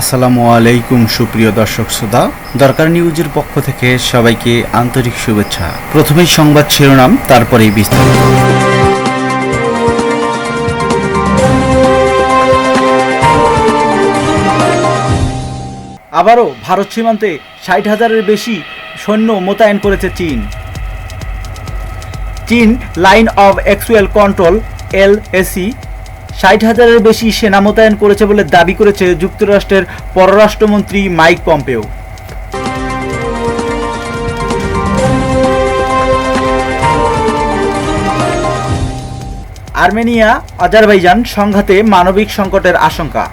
আসসালামু আলাইকুম সুপ্রিয় দর্শক শ্রোতা, দরকার নিউজের পক্ষ থেকে সবাইকে আন্তরিক শুভেচ্ছা। প্রথমেই সংবাদ শিরোনাম, তারপরেই বিস্তারিত। আবারও ভারত সীমান্তে ৬০,০০০-এর বেশি সৈন্য মোতায়েন করেছে চীন। চীন line of actual control LAC ৬০,০০০-এর বেশি সেনা মোতায়েন করেছে বলে দাবি করেছে যুক্তরাষ্ট্রের পররাষ্ট্রমন্ত্রী মাইক পম্পেও। আর্মেনিয়া আজারবাইজান সংঘাতে মানবিক সংকটের আশঙ্কা।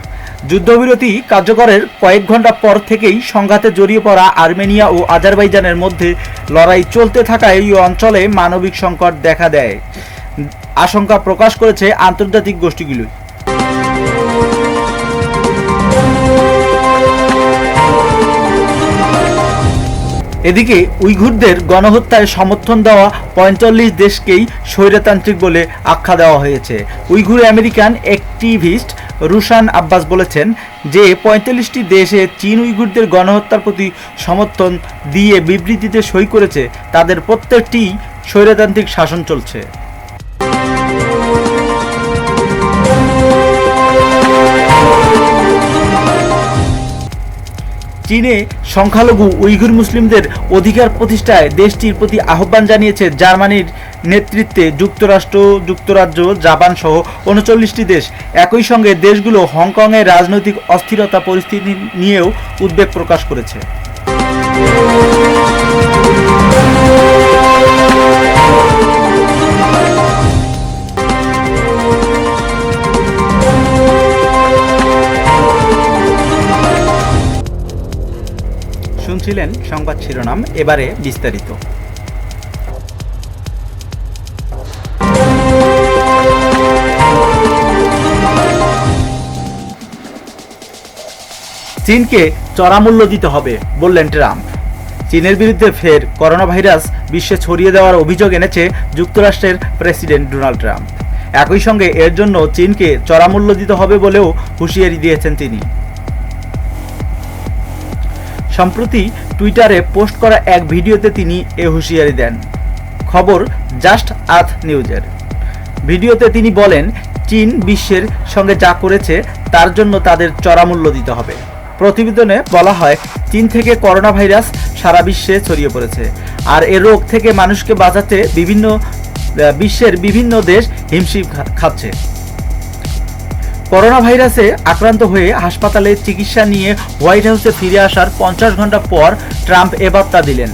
যুদ্ধবিরতি কার্যকরের কয়েক ঘন্টা পর থেকেই সংঘাতে জড়িয়ে পড়া আর্মেনিয়া ও আজারবাইজানের মধ্যে লড়াই চলতে থাকায় এই অঞ্চলে মানবিক সংকট দেখা দেয় আশঙ্কা প্রকাশ করেছে আন্তর্জাতিক গোষ্ঠীগুলি। এদিকে উইঘুরদের গণহত্যায় সমর্থন দেওয়া ৪৫ দেশকেই স্বৈরতান্ত্রিক বলে আখ্যা দেওয়া হয়েছে। Uyghur American activist Rushan Abbas বলেছেন যে ৪৫টি দেশে চীন উইঘুরদের গণহত্যার প্রতি সমর্থন দিয়ে বিবৃতিতে সই করেছে, তাদের প্রত্যেকটিই স্বৈরতান্ত্রিক শাসন চলছে। চীনে সংখ্যালঘু উইঘুর মুসলিমদের অধিকার প্রতিষ্ঠায় দেশটির প্রতি আহ্বান জানিয়েছে জার্মানির নেতৃত্বে যুক্তরাষ্ট্র, যুক্তরাজ্য, জাপান সহ ৩৯টি দেশ। একই সঙ্গে দেশগুলো হংকংয়ের রাজনৈতিক অস্থিরতা পরিস্থিতি নিয়েও উদ্বেগ প্রকাশ করেছে। শুনছিলেন সংবাদ শিরোনাম, এবারে বিস্তারিত। চীনকে চড়া মূল্য দিতে হবে বললেন ট্রাম্প। চীনের বিরুদ্ধে ফের করোনা ভাইরাস বিশ্বে ছড়িয়ে দেওয়ার অভিযোগ এনেছে যুক্তরাষ্ট্রের প্রেসিডেন্ট ডোনাল্ড ট্রাম্প। একই সঙ্গে এর জন্য চীনকে চড়া মূল্য দিতে হবে বলেও হুঁশিয়ারি দিয়েছেন তিনি। সম্প্রতি টুইটারে পোস্ট করা এক ভিডিওতে তিনি এ হুঁশিয়ারি দেন। খবর জাস্ট আর্থ নিউজের। ভিডিওতে তিনি বলেন, চীন বিশ্বের সঙ্গে যা করেছে তার জন্য তাদের চড়া মূল্য দিতে হবে। প্রতিবেদনে বলা হয়, চীন থেকে করোনা ভাইরাস সারা বিশ্বে ছড়িয়ে পড়েছে, আর এ রোগ থেকে মানুষকে বাঁচাতে বিশ্বের বিভিন্ন দেশ হিমশিম খাচ্ছে। করোনা ভাইরাসে আক্রান্ত হয়ে হাসপাতালে চিকিৎসা নিয়ে হোয়াইট হাউসে ফিরে আসার ৫০ ঘন্টা পর ট্রাম্প এ বার্তা দিলেন।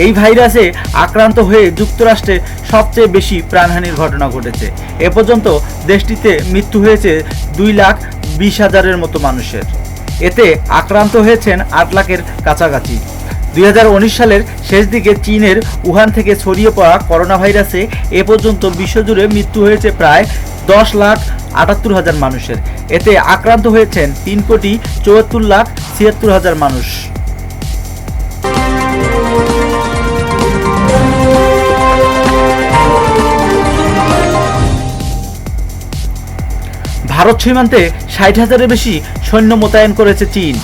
এই ভাইরাসে আক্রান্ত হয়ে যুক্তরাষ্ট্রে সবচেয়ে বেশি প্রাণহানির ঘটনা ঘটেছে। এ পর্যন্ত দেশটিতে মৃত্যু হয়েছে ২,২০,০০০-এর মতো মানুষের। এতে আক্রান্ত হয়েছেন ৮ লাখের কাছাকাছি। ২০১৯ সালের শেষ দিকে চীনের উহান থেকে ছড়িয়ে পড়া করোনা ভাইরাসে এ পর্যন্ত বিশ্বজুড়ে মৃত্যু হয়েছে প্রায় ১০,৭৮,০০০ মানুষের। এতে আক্রান্ত হয়েছেন ৩,৭৪,৭৬,০০০ মানুষ। ভারত সীমান্তে ৬০,০০০-এর বেশি সৈন্য মোতায়েন করেছে চীন।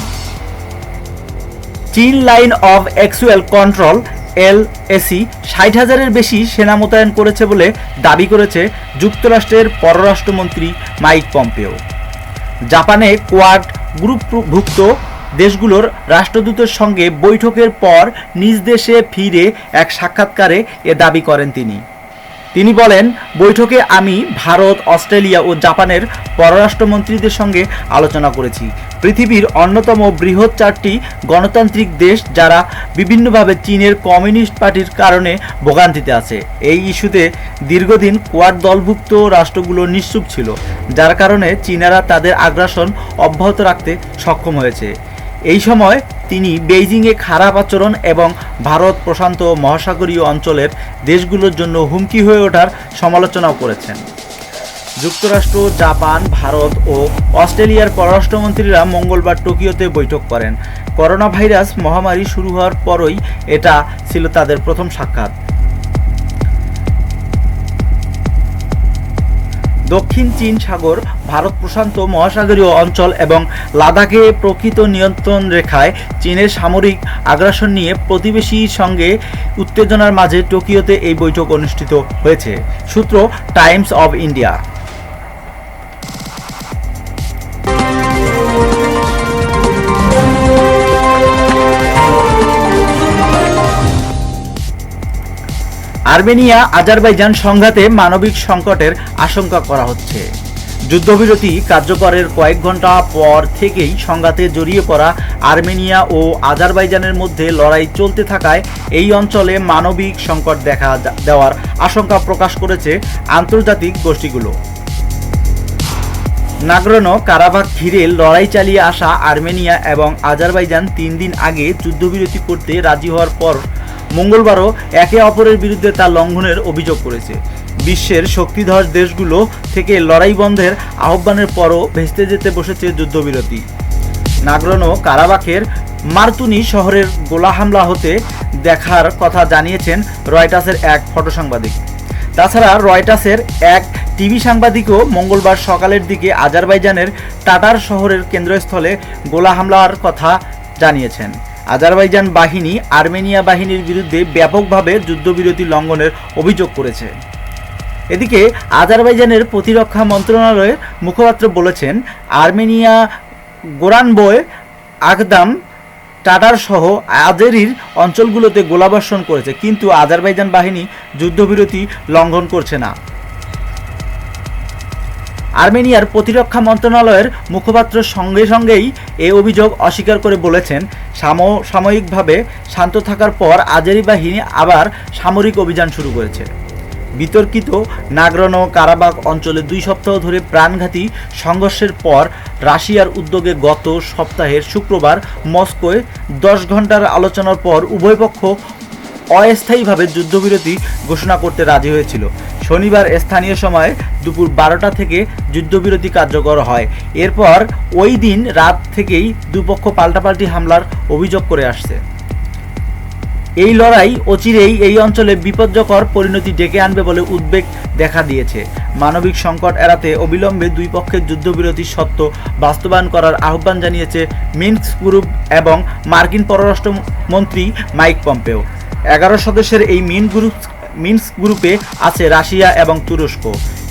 চীন line of actual control LAC ৬০,০০০-এর বেশি সেনা মোতায়েন করেছে বলে দাবি করেছে যুক্তরাষ্ট্রের পররাষ্ট্রমন্ত্রী মাইক পম্পেও। জাপানে কোয়াড গ্রুপভুক্ত দেশগুলোর রাষ্ট্রদূতের সঙ্গে বৈঠকের পর নিজ দেশে ফিরে এক সাক্ষাৎকারে এ দাবি করেন তিনি। তিনি বলেন, বৈঠকে আমি ভারত, অস্ট্রেলিয়া ও জাপানের পররাষ্ট্রমন্ত্রীদের সঙ্গে আলোচনা করেছি। পৃথিবীর অন্যতম বৃহৎ ৪টি গণতান্ত্রিক দেশ যারা বিভিন্নভাবে চীনের কমিউনিস্ট পার্টির কারণে ভোগান্তিতে আছে। এই ইস্যুতে দীর্ঘদিন কোয়াড দলভুক্ত রাষ্ট্রগুলো নিশ্চুপ ছিল, যার কারণে চীনারা তাদের আগ্রাসন অব্যাহত রাখতে সক্ষম হয়েছে। এই সময় তিনি বেইজিংয়ে খারাপ আচরণ এবং ভারত প্রশান্ত মহাসাগরীয় অঞ্চলের দেশগুলোর জন্য হুমকি হয়ে ওঠার সমালোচনাও করেছেন। যুক্তরাষ্ট্র, জাপান, ভারত ও অস্ট্রেলিয়ার পররাষ্ট্রমন্ত্রীরা মঙ্গলবার টোকিওতে বৈঠক করেন। করোনা ভাইরাস মহামারী শুরু হওয়ার পরই এটা ছিল তাদের প্রথম সাক্ষাৎ। দক্ষিণ চীন সাগর, ভারত প্রশান্ত মহাসাগরীয় অঞ্চল এবং লাদাখে প্রকৃত নিয়ন্ত্রণ রেখায় চীনের সামরিক আগ্রাসন নিয়ে প্রতিবেশীর সঙ্গে উত্তেজনার মাঝে টোকিওতে এই বৈঠক অনুষ্ঠিত হয়েছে। সূত্র Times of India. Armenia Azerbaijan সংঘাতে মানবিক সংকটের আশঙ্কা করা হচ্ছে। যুদ্ধবিরতি কার্যকরের কয়েক ঘন্টা পর থেকেই সংঘাতে জড়িয়ে পড়া আর্মেনিয়া ও আজারবাইজানের মধ্যে লড়াই চলতে থাকায় এই অঞ্চলে মানবিক সংকট দেখা দেওয়ার আশঙ্কা প্রকাশ করেছে আন্তর্জাতিক গোষ্ঠীগুলো। নাগরোনো কারাবাখ ঘিরে লড়াই চালিয়ে আসা আর্মেনিয়া এবং আজারবাইজান 3 দিন আগে যুদ্ধবিরতি করতে রাজি হওয়ার পর মঙ্গলবারও একে অপরের বিরুদ্ধে তা লঙ্ঘনের অভিযোগ করেছে। বিশ্বের শক্তিধর দেশগুলো থেকে লড়াই বন্ধের আহ্বানের পরও ভেস্তে যেতে বসেছে যুদ্ধবিরতি। নাগরোনো কারাবাখের মার্তুনি শহরের গোলা হামলা হতে দেখার কথা জানিয়েছেন রয়টার্সের এক ফটো সাংবাদিক। তাছাড়া রয়টার্সের এক টিভি সাংবাদিকও মঙ্গলবার সকালের দিকে আজারবাইজানের টাটার শহরের কেন্দ্রস্থলে গোলা হামলার কথা জানিয়েছেন। আজারবাইজান বাহিনী আর্মেনিয়া বাহিনীর বিরুদ্ধে ব্যাপকভাবে যুদ্ধবিরতি লঙ্ঘনের অভিযোগ করেছে। এদিকে আজারবাইজানের প্রতিরক্ষা মন্ত্রণালয়ের মুখপাত্র বলেছেন, আর্মেনিয়া গোরানবোয়, আগদাম, টাটার সহ আজেরির অঞ্চলগুলোতে গোলাবর্ষণ করেছে, কিন্তু আজারবাইজান বাহিনী যুদ্ধবিরতি লঙ্ঘন করছে না। আর্মেনিয়ার প্রতিরক্ষা মন্ত্রণালয়ের মুখপাত্র সঙ্গেই এই অভিযোগ অস্বীকার করে বলেছেন, সাময়িকভাবে শান্ত থাকার পর আজেরি বাহিনী আবার সামরিক অভিযান শুরু করেছে। বিতর্কিত নাগরোনো কারাবাখ অঞ্চলে 2 সপ্তাহ ধরে প্রাণঘাতী সংঘর্ষের পর রাশিয়ার উদ্যোগে গত সপ্তাহের শুক্রবার মস্কোয় 10 ঘন্টার আলোচনার পর উভয় পক্ষ অস্থায়ীভাবে যুদ্ধবিরতি ঘোষণা করতে রাজি হয়েছিল। শনিবার স্থানীয় সময় দুপুর 12টা থেকে যুদ্ধবিরতি কার্যকর হয়। এরপর ওই দিন রাত থেকেই দুপক্ষ পাল্টাপাল্টি হামলার অভিযোগ করে আসছে। এই লড়াই অচিরেই এই অঞ্চলে বিপজ্জনক পরিণতি ডেকে আনবে বলে উদ্বেগ দেখা দিয়েছে। মানবিক সংকট এড়াতে অবিলম্বে দুই পক্ষের যুদ্ধবিরতি সত্ত্ব বাস্তবায়ন করার আহ্বান জানিয়েছে মিনস্ক গ্রুপ এবং মার্কিন পররাষ্ট্রমন্ত্রী মাইক পম্পেও। 11 সদস্যের এই মিনস্ক গ্রুপে আছে রাশিয়া এবং তুরস্ক,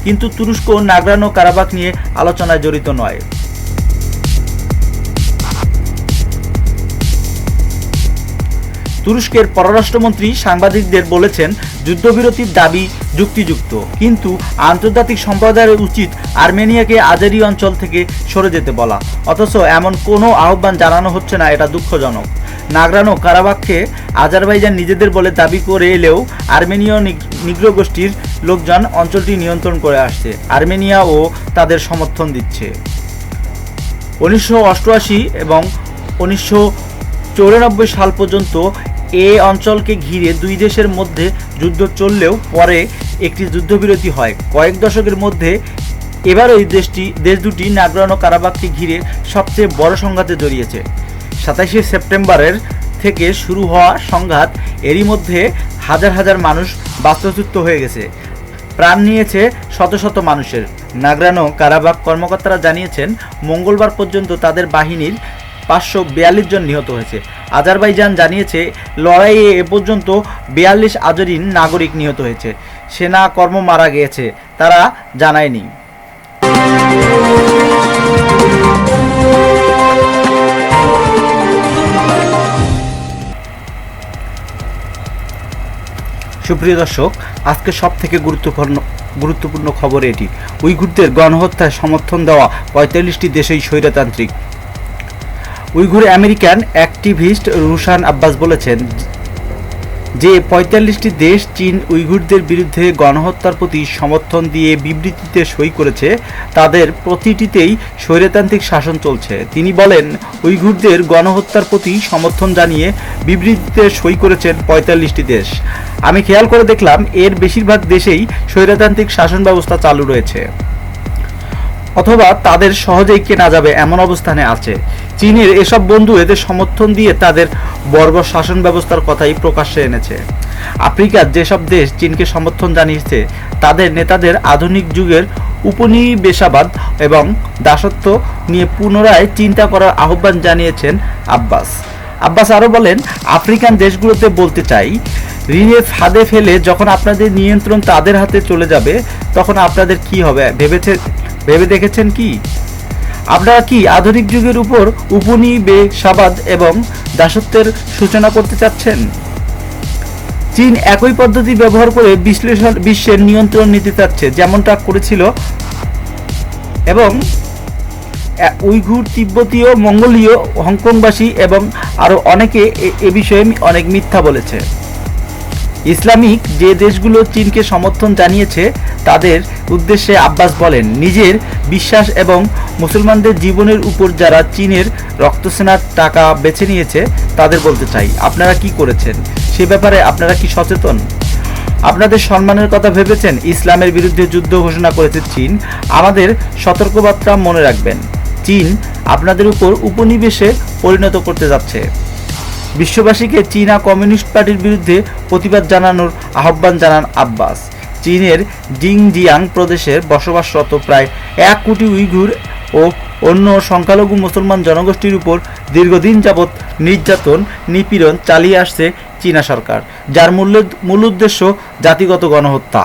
কিন্তু তুরস্ক নাগরোনো কারাবাখ নিয়ে আলোচনায় জড়িত নয়। তুরস্কের পররাষ্ট্রমন্ত্রী সাংবাদিকদের বলেছেন, যুদ্ধবিরতির দাবি যুক্তিযুক্ত, কিন্তু আন্তর্জাতিক সম্প্রদায়ের উচিত আর্মেনিয়াকে আজেরি অঞ্চল থেকে সরে যেতে বলা, অথচ এমন কোনো আহ্বান জানানো হচ্ছে না, এটা দুঃখজনক। নাগরোনো কারাবাখকে আজারবাইজান নিজেদের বলে দাবি করে এলেও আর্মেনীয় নিগ্রো গোষ্ঠীর লোকজন অঞ্চলটি নিয়ন্ত্রণ করে আসছে। আর্মেনিয়াও তাদের সমর্থন দিচ্ছে। 1988 এবং 1994 সাল পর্যন্ত এ অঞ্চলকে ঘিরে দুই দেশের মধ্যে যুদ্ধ চললেও পরে একটি যুদ্ধবিরতি হয়। কয়েক দশকের মধ্যে এবার ওই দেশ দুটি নাগরোনো কারাবাখকে ঘিরে সবচেয়ে বড় সংঘাতে জড়িয়েছে। 27 সেপ্টেম্বরের থেকে শুরু হওয়া সংঘাত এরই মধ্যে হাজার হাজার মানুষ বাস্তুচ্যুত হয়ে গেছে, প্রাণ নিয়েছে শত শত মানুষের। নাগরোনো কারাবাখ কর্মকর্তারা জানিয়েছেন, মঙ্গলবার পর্যন্ত তাদের বাহিনীর 542 জন নিহত হয়েছে। আজারবাইজান জানিয়েছে, লড়াইয়ে এ পর্যন্ত 42 আজেরিন নাগরিক নিহত হয়েছে। সেনা কর্ম মারা গিয়েছে, তারা জানায়নি। সুপ্রিয় দর্শক, আজকে সবথেকে গুরুত্বপূর্ণ খবর এটি। উইঘুরদের গণহত্যায় সমর্থন দেওয়া 45টি দেশেই স্বৈরতান্ত্রিক। Uyghur American activist Rushan Abbas বলেছেন যে 45টি দেশ চীন উইঘুরদের বিরুদ্ধে গণহত্যার প্রতি সমর্থন দিয়ে বিবৃতিতে সই করেছে, তাদের প্রতিটিতেই স্বৈরতান্ত্রিক শাসন চলছে। তিনি বলেন, উইঘুরদের গণহত্যার প্রতি সমর্থন জানিয়ে বিবৃতিতে সই করেছেন 45টি দেশ। আমি খেয়াল করে দেখলাম, এর বেশিরভাগ দেশেই স্বৈরতান্ত্রিক শাসন ব্যবস্থা চালু রয়েছে, অথবা তাদের সহজেই কেনা যাবে এমন অবস্থানে আছে। চীনের এসব বন্ধু এদের সমর্থন দিয়ে তাদের বর্বর শাসন ব্যবস্থার কথাই প্রকাশ্যে এনেছে। আফ্রিকার যেসব দেশ চীনকে সমর্থন জানিয়েছে, তাদের নেতাদের আধুনিক যুগের উপনিবেশবাদ এবং দাসত্ব নিয়ে পুনরায় চিন্তা করার আহ্বান জানিয়েছেন আব্বাস। আব্বাস আরও বলেন, আফ্রিকান দেশগুলোতে বলতে চাই, ঋণের ফাঁদে ফেলে যখন আপনাদের নিয়ন্ত্রণ তাদের হাতে চলে যাবে তখন আপনাদের কি হবে ভেবে দেখেছেন কি? আপনারা কি আধুনিক যুগের উপর উপনিবেশবাদ এবং দাসত্বের সূচনা করতে চাচ্ছেন? চীন একই পদ্ধতি ব্যবহার করে বিশ্বের নিয়ন্ত্রণ নিতে চাচ্ছে, যেমনটা করেছিল, এবং উইঘুর, তিব্বতীয়, মঙ্গোলীয়, হংকংবাসী এবং আরও অনেকে এ বিষয়ে অনেক মিথ্যা বলেছে। ইসলামিক যে দেশগুলো চীনকে সমর্থন জানিয়েছে তাদের উদ্দেশ্যে আব্বাস বলেন, নিজের বিশ্বাস এবং মুসলমানদের জীবনের উপর যারা চীনের রক্তসেনার টাকা বেছে নিয়েছে তাদের বলতে চাই, আপনারা কি করেছেন? সে ব্যাপারে আপনারা কি সচেতন? আপনাদের সম্মানের কথা ভেবেছেন? ইসলামের বিরুদ্ধে যুদ্ধ ঘোষণা করেছে চীন। আমাদের সতর্কবার্তা মনে রাখবেন, চীন আপনাদের উপর উপনিবেশে পরিণত করতে যাচ্ছে। বিশ্ববাসীকে চীনা কমিউনিস্ট পার্টির বিরুদ্ধে প্রতিবাদ জানানোর আহ্বান জানান আব্বাস। চীনের জিংজিয়াং প্রদেশের বসবাসরত প্রায় 1 কোটি উইঘুর ও অন্য সংখ্যালঘু মুসলমান জনগোষ্ঠীর উপর দীর্ঘদিন যাবৎ নির্যাতন, নিপীড়ন চালিয়ে আসছে চীনা সরকার, যার মূল উদ্দেশ্য জাতিগত গণহত্যা।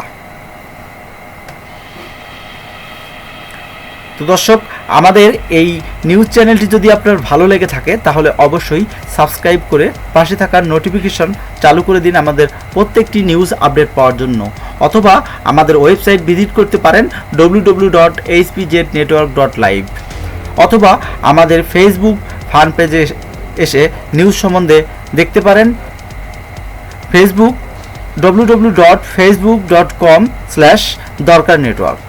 তো দর্শক, আমাদের এই নিউজ চ্যানেলটি যদি আপনার ভালো লেগে থাকে তাহলে অবশ্যই সাবস্ক্রাইব করে পাশে থাকার নোটিফিকেশন চালু করে দিন আমাদের প্রত্যেকটি নিউজ আপডেট পাওয়ার জন্য, অথবা আমাদের ওয়েবসাইট ভিজিট করতে পারেন www.hpznetwork.live, অথবা আমাদের ফেসবুক ফান পেজে এসে নিউজ সম্বন্ধে দেখতে পারেন, ফেসবুক www.facebook.com/দরকার নেটওয়ার্ক।